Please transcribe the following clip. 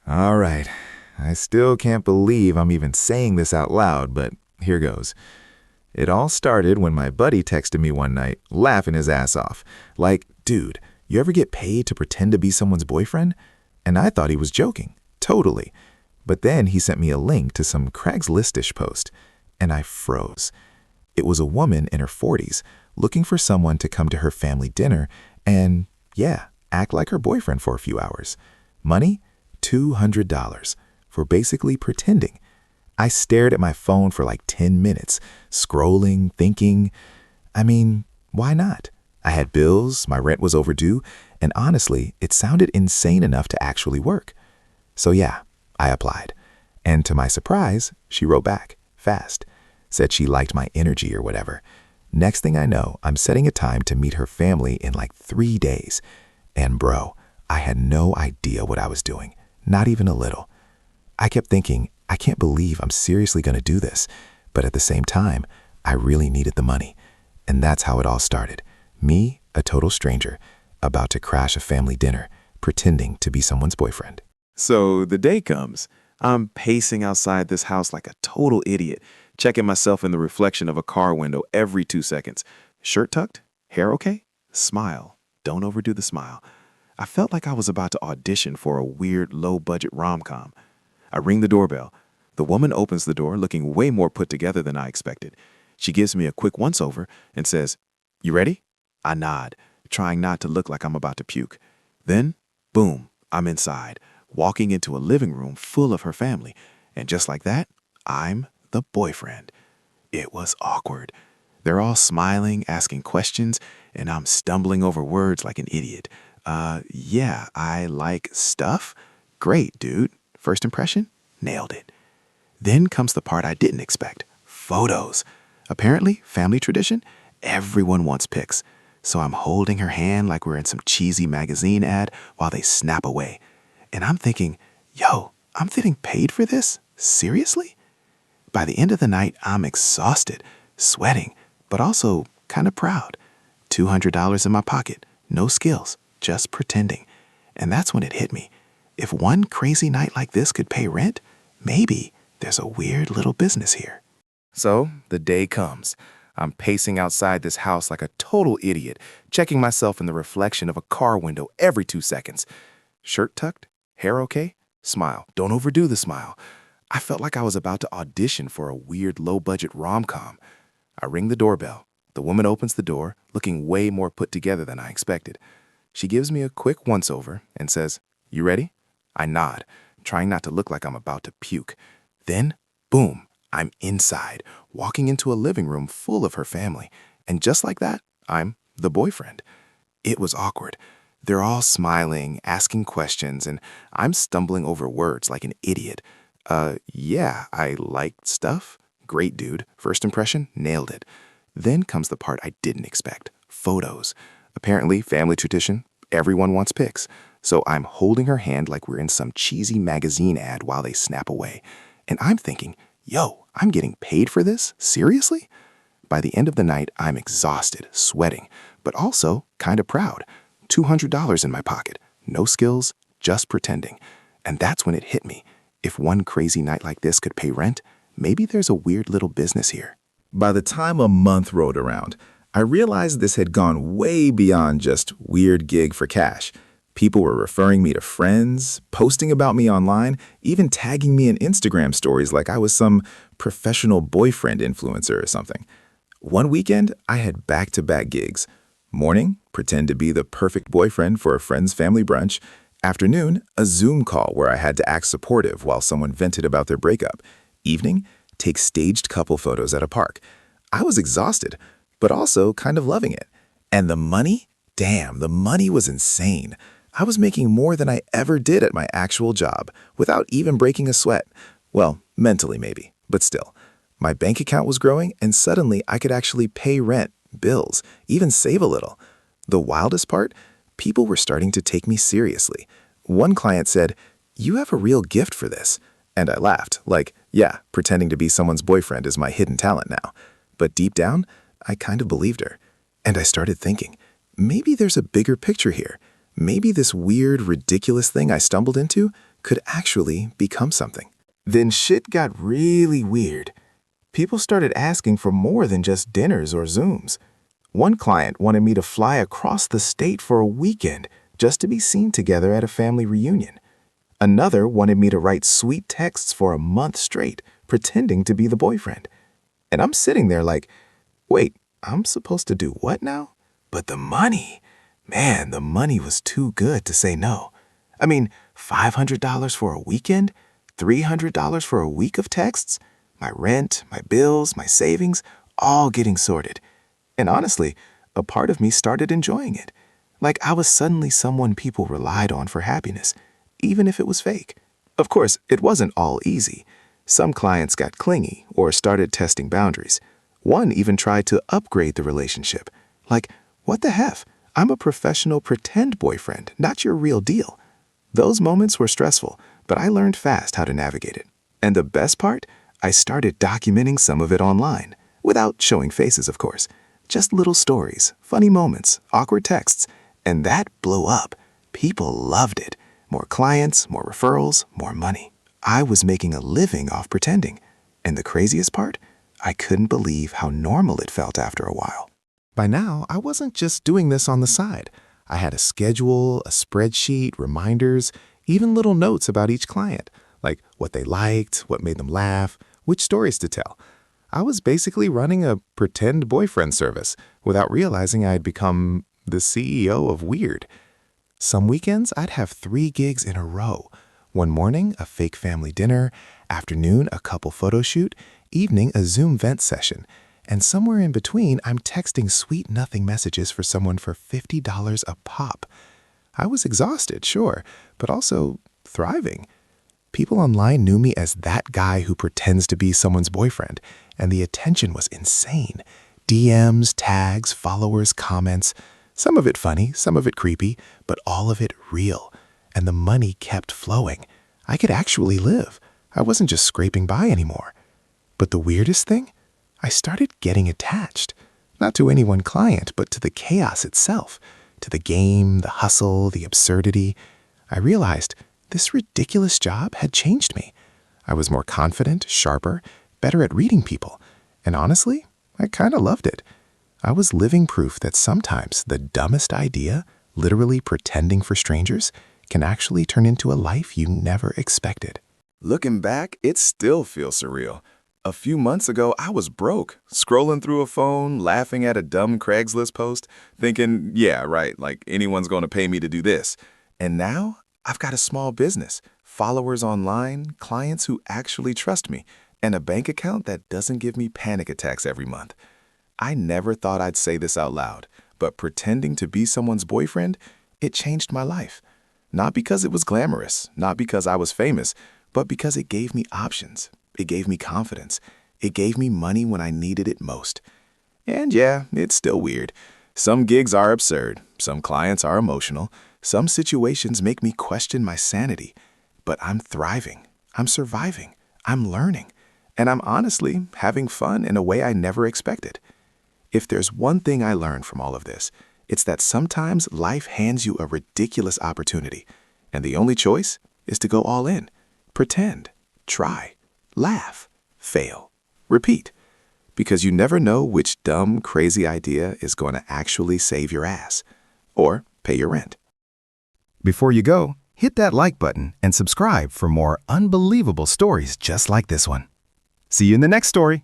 All right. I still can't believe I'm even saying this out loud, but here goes. It all started when my buddy texted me one night, laughing his ass off. Like, dude, you ever get paid to pretend to be someone's boyfriend? And I thought he was joking. Totally. But then he sent me a link to some Craigslist-ish post, and I froze. It was a woman in her 40s looking for someone to come to her family dinner and, yeah, act like her boyfriend for a few hours. Money? $200 for basically pretending. I stared at my phone for like 10 minutes, scrolling, thinking. I mean, why not? I had bills, my rent was overdue, and honestly, it sounded insane enough to actually work. So yeah, I applied. And to my surprise, she wrote back, fast. Said she liked my energy or whatever. Next thing I know, I'm setting a time to meet her family in like 3 days. And bro, I had no idea what I was doing. Not even a little. I kept thinking, I can't believe I'm seriously going to do this. But at the same time, I really needed the money. And that's how it all started. Me, a total stranger, about to crash a family dinner, pretending to be someone's boyfriend. So the day comes. I'm pacing outside this house like a total idiot, checking myself in the reflection of a car window every 2 seconds. Shirt tucked? Hair okay? Smile. Don't overdo the smile. I felt like I was about to audition for a weird, low-budget rom-com. I ring the doorbell. The woman opens the door, looking way more put together than I expected. She gives me a quick once-over and says, "You ready?" I nod, trying not to look like I'm about to puke. Then, boom, I'm inside, walking into a living room full of her family. And just like that, I'm the boyfriend. It was awkward. They're all smiling, asking questions, and I'm stumbling over words like an idiot. Yeah, I like stuff. Great, dude. First impression? Nailed it. Then comes the part I didn't expect. Photos. Apparently, family tradition, everyone wants pics. So I'm holding her hand like we're in some cheesy magazine ad while they snap away. And I'm thinking, yo, I'm getting paid for this? Seriously? By the end of the night, I'm exhausted, sweating, but also kind of proud. $200 in my pocket, no skills, just pretending. And that's when it hit me. If one crazy night like this could pay rent, maybe there's a weird little business here. So the day comes. I'm pacing outside this house like a total idiot, checking myself in the reflection of a car window every 2 seconds. Shirt tucked? Hair okay? Smile. Don't overdo the smile. I felt like I was about to audition for a weird low-budget rom-com. I ring the doorbell. The woman opens the door, looking way more put together than I expected. She gives me a quick once-over and says, "You ready?" I nod, trying not to look like I'm about to puke. Then, boom, I'm inside, walking into a living room full of her family. And just like that, I'm the boyfriend. It was awkward. They're all smiling, asking questions, and I'm stumbling over words like an idiot. Yeah, I liked stuff. Great, dude. First impression? Nailed it. Then comes the part I didn't expect. Photos. Apparently, family tradition, everyone wants pics. So I'm holding her hand like we're in some cheesy magazine ad while they snap away. And I'm thinking, yo, I'm getting paid for this? Seriously? By the end of the night, I'm exhausted, sweating, but also kind of proud. $200 in my pocket. No skills, just pretending. And that's when it hit me. If one crazy night like this could pay rent, maybe there's a weird little business here. By the time a month rolled around, I realized this had gone way beyond just weird gig for cash. People were referring me to friends, posting about me online, even tagging me in Instagram stories like I was some professional boyfriend influencer or something. One weekend, I had back-to-back gigs. Morning, pretend to be the perfect boyfriend for a friend's family brunch. Afternoon, a Zoom call where I had to act supportive while someone vented about their breakup. Evening, take staged couple photos at a park. I was exhausted, but also kind of loving it. And the money? Damn, the money was insane. I was making more than I ever did at my actual job without even breaking a sweat. Well, mentally maybe, but still. My bank account was growing and suddenly I could actually pay rent, bills, even save a little. The wildest part? People were starting to take me seriously. One client said, "You have a real gift for this." And I laughed, like, yeah, pretending to be someone's boyfriend is my hidden talent now. But deep down, I kind of believed her. And I started thinking, maybe there's a bigger picture here. Maybe this weird, ridiculous thing I stumbled into could actually become something. Then shit got really weird. People started asking for more than just dinners or Zooms. One client wanted me to fly across the state for a weekend just to be seen together at a family reunion. Another wanted me to write sweet texts for a month straight, pretending to be the boyfriend. And I'm sitting there like, wait, I'm supposed to do what now? But the money, man, the money was too good to say no. I mean, $500 for a weekend? $300 for a week of texts? My rent, my bills, my savings, all getting sorted. And honestly, a part of me started enjoying it. Like I was suddenly someone people relied on for happiness, even if it was fake. Of course, it wasn't all easy. Some clients got clingy or started testing boundaries. One even tried to upgrade the relationship. Like, what the hef? I'm a professional pretend boyfriend, not your real deal. Those moments were stressful, but I learned fast how to navigate it. And the best part? I started documenting some of it online, without showing faces, of course. Just little stories, funny moments, awkward texts, and that blew up. People loved it. More clients, more referrals, more money. I was making a living off pretending. And the craziest part? I couldn't believe how normal it felt after a while. By now, I wasn't just doing this on the side. I had a schedule, a spreadsheet, reminders, even little notes about each client, like what they liked, what made them laugh, which stories to tell. I was basically running a pretend boyfriend service without realizing I had become the CEO of weird. Some weekends, I'd have 3 gigs in a row. One morning, a fake family dinner, afternoon, a couple photo shoot, evening, a Zoom vent session. And somewhere in between, I'm texting sweet nothing messages for someone for $50 a pop. I was exhausted, sure, but also thriving. People online knew me as that guy who pretends to be someone's boyfriend, and the attention was insane. DMs, tags, followers, comments. Some of it funny, some of it creepy, but all of it real. And the money kept flowing. I could actually live. I wasn't just scraping by anymore. But the weirdest thing? I started getting attached. Not to any one client, but to the chaos itself. To the game, the hustle, the absurdity. I realized this ridiculous job had changed me. I was more confident, sharper, better at reading people. And honestly, I kind of loved it. I was living proof that sometimes the dumbest idea, literally pretending for strangers, can actually turn into a life you never expected. Looking back, it still feels surreal. A few months ago, I was broke, scrolling through a phone, laughing at a dumb Craigslist post, thinking, yeah, right, like anyone's going to pay me to do this. And now, I've got a small business, followers online, clients who actually trust me, and a bank account that doesn't give me panic attacks every month. I never thought I'd say this out loud, but pretending to be someone's boyfriend, it changed my life. Not because it was glamorous, not because I was famous, but because it gave me options. It gave me confidence. It gave me money when I needed it most. And yeah, it's still weird. Some gigs are absurd. Some clients are emotional. Some situations make me question my sanity. But I'm thriving. I'm surviving. I'm learning. And I'm honestly having fun in a way I never expected. If there's one thing I learned from all of this, it's that sometimes life hands you a ridiculous opportunity, and the only choice is to go all in. Pretend, try, laugh, fail, repeat. Because you never know which dumb, crazy idea is going to actually save your ass or pay your rent. Before you go, hit that like button and subscribe for more unbelievable stories just like this one. See you in the next story.